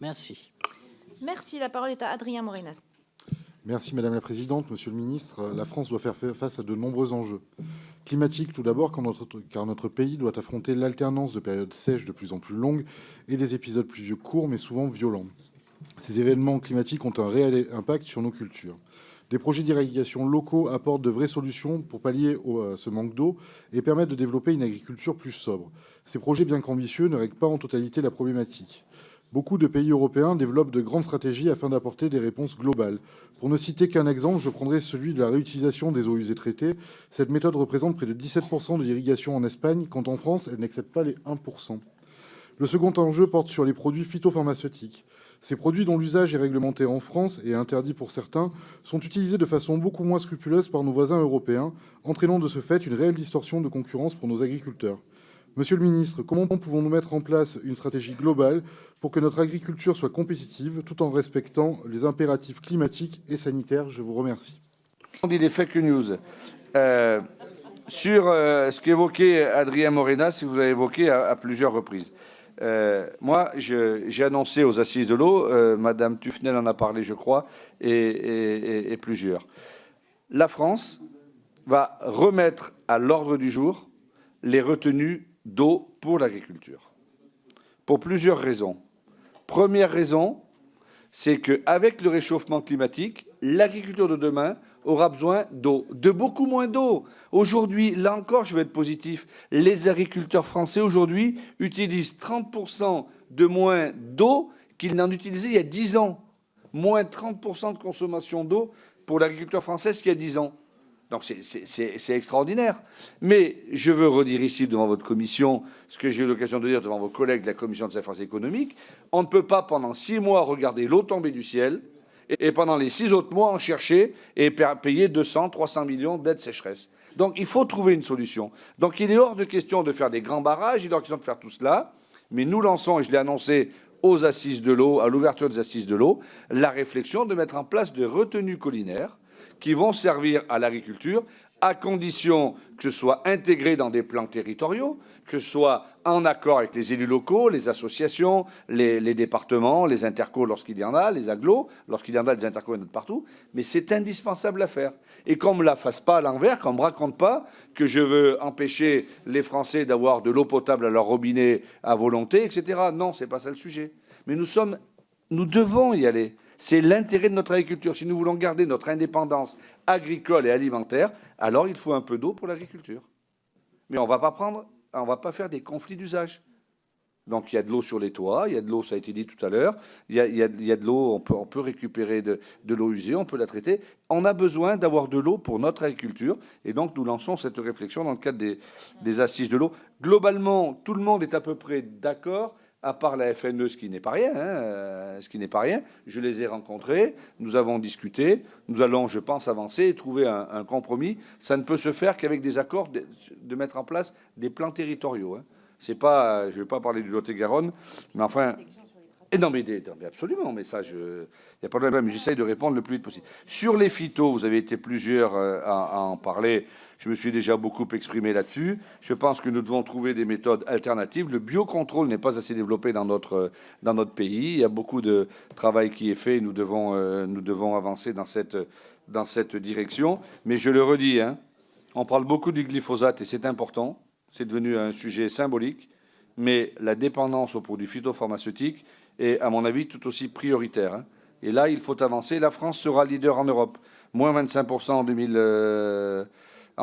Merci. Merci. La parole est à Adrien Morenas. Merci Madame la Présidente, Monsieur le Ministre. La France doit faire face à de nombreux enjeux. Climatiques tout d'abord, car notre pays doit affronter l'alternance de périodes sèches de plus en plus longues et des épisodes pluvieux courts mais souvent violents. Ces événements climatiques ont un réel impact sur nos cultures. Des projets d'irrigation locaux apportent de vraies solutions pour pallier ce manque d'eau et permettent de développer une agriculture plus sobre. Ces projets, bien qu'ambitieux, ne règlent pas en totalité la problématique. Beaucoup de pays européens développent de grandes stratégies afin d'apporter des réponses globales. Pour ne citer qu'un exemple, je prendrai celui de la réutilisation des eaux usées traitées. Cette méthode représente près de 17% de l'irrigation en Espagne, quand en France, elle n'excède pas les 1%. Le second enjeu porte sur les produits phytopharmaceutiques. Ces produits, dont l'usage est réglementé en France et interdit pour certains, sont utilisés de façon beaucoup moins scrupuleuse par nos voisins européens, entraînant de ce fait une réelle distorsion de concurrence pour nos agriculteurs. Monsieur le ministre, comment pouvons-nous mettre en place une stratégie globale pour que notre agriculture soit compétitive tout en respectant les impératifs climatiques et sanitaires? Je vous remercie. On dit des fake news. Sur ce qu'évoquait Adrien Morenas, si vous avez évoqué à plusieurs reprises. Moi, j'ai annoncé aux Assises de l'eau, Madame Tufnel en a parlé, je crois, et plusieurs. La France va remettre à l'ordre du jour les retenues d'eau pour l'agriculture, pour plusieurs raisons. Première raison, c'est qu'avec le réchauffement climatique, l'agriculture de demain aura besoin d'eau, de beaucoup moins d'eau. Aujourd'hui, là encore, je vais être positif, les agriculteurs français aujourd'hui utilisent 30% de moins d'eau qu'ils n'en utilisaient il y a 10 ans. Moins 30% de consommation d'eau pour l'agriculture française qu'il y a 10 ans. Donc c'est extraordinaire. Mais je veux redire ici devant votre commission ce que j'ai eu l'occasion de dire devant vos collègues de la commission des affaires économiques. On ne peut pas pendant 6 mois regarder l'eau tomber du ciel et pendant les 6 autres mois en chercher et payer 200, 300 millions d'aides sécheresse. Donc il faut trouver une solution. Donc il est hors de question de faire des grands barrages, il est hors de question de faire tout cela. Mais nous lançons, et je l'ai annoncé aux Assises de l'eau, à l'ouverture des Assises de l'eau, la réflexion de mettre en place de retenues collinaires qui vont servir à l'agriculture à condition que ce soit intégré dans des plans territoriaux, que ce soit en accord avec les élus locaux, les associations, les départements, les intercos lorsqu'il y en a, les agglos, lorsqu'il y en a des intercos, il y en a de partout, mais c'est indispensable à faire. Et qu'on ne me la fasse pas à l'envers, qu'on ne me raconte pas que je veux empêcher les Français d'avoir de l'eau potable à leur robinet à volonté, etc. Non, ce n'est pas ça le sujet. Mais nous devons y aller. C'est l'intérêt de notre agriculture. Si nous voulons garder notre indépendance agricole et alimentaire, alors il faut un peu d'eau pour l'agriculture. Mais on ne va pas faire des conflits d'usage. Donc il y a de l'eau sur les toits, il y a de l'eau, ça a été dit tout à l'heure, il y a de l'eau, on peut récupérer de l'eau usée, on peut la traiter. On a besoin d'avoir de l'eau pour notre agriculture. Et donc nous lançons cette réflexion dans le cadre des Assises de l'eau. Globalement, tout le monde est à peu près d'accord, à part la FNE, ce qui n'est pas rien, ce qui n'est pas rien. Je les ai rencontrés, nous avons discuté, nous allons, je pense, avancer et trouver un compromis. Ça ne peut se faire qu'avec des accords de mettre en place des plans territoriaux. C'est pas, je ne vais pas parler du Lot-et-Garonne, mais enfin... Et non, mais absolument, mais ça, il n'y a pas de problème, j'essaye de répondre le plus vite possible. Sur les phytos, vous avez été plusieurs à en parler, je me suis déjà beaucoup exprimé là-dessus. Je pense que nous devons trouver des méthodes alternatives. Le biocontrôle n'est pas assez développé dans notre pays. Il y a beaucoup de travail qui est fait et nous devons avancer dans cette direction. Mais je le redis, on parle beaucoup du glyphosate et c'est important. C'est devenu un sujet symbolique. Mais la dépendance aux produits phytopharmaceutiques est, à mon avis, tout aussi prioritaire. Et là, il faut avancer. La France sera leader en Europe. Moins 25% en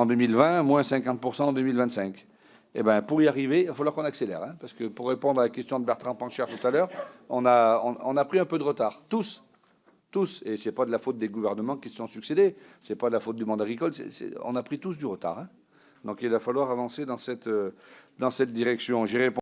2020, moins 50% en 2025. Eh bien, pour y arriver, il va falloir qu'on accélère. Parce que pour répondre à la question de Bertrand Pancher tout à l'heure, on a pris un peu de retard. Tous. Et ce n'est pas de la faute des gouvernements qui se sont succédés. Ce n'est pas de la faute du monde agricole. On a pris tous du retard. Donc il va falloir avancer dans cette direction. J'y réponds.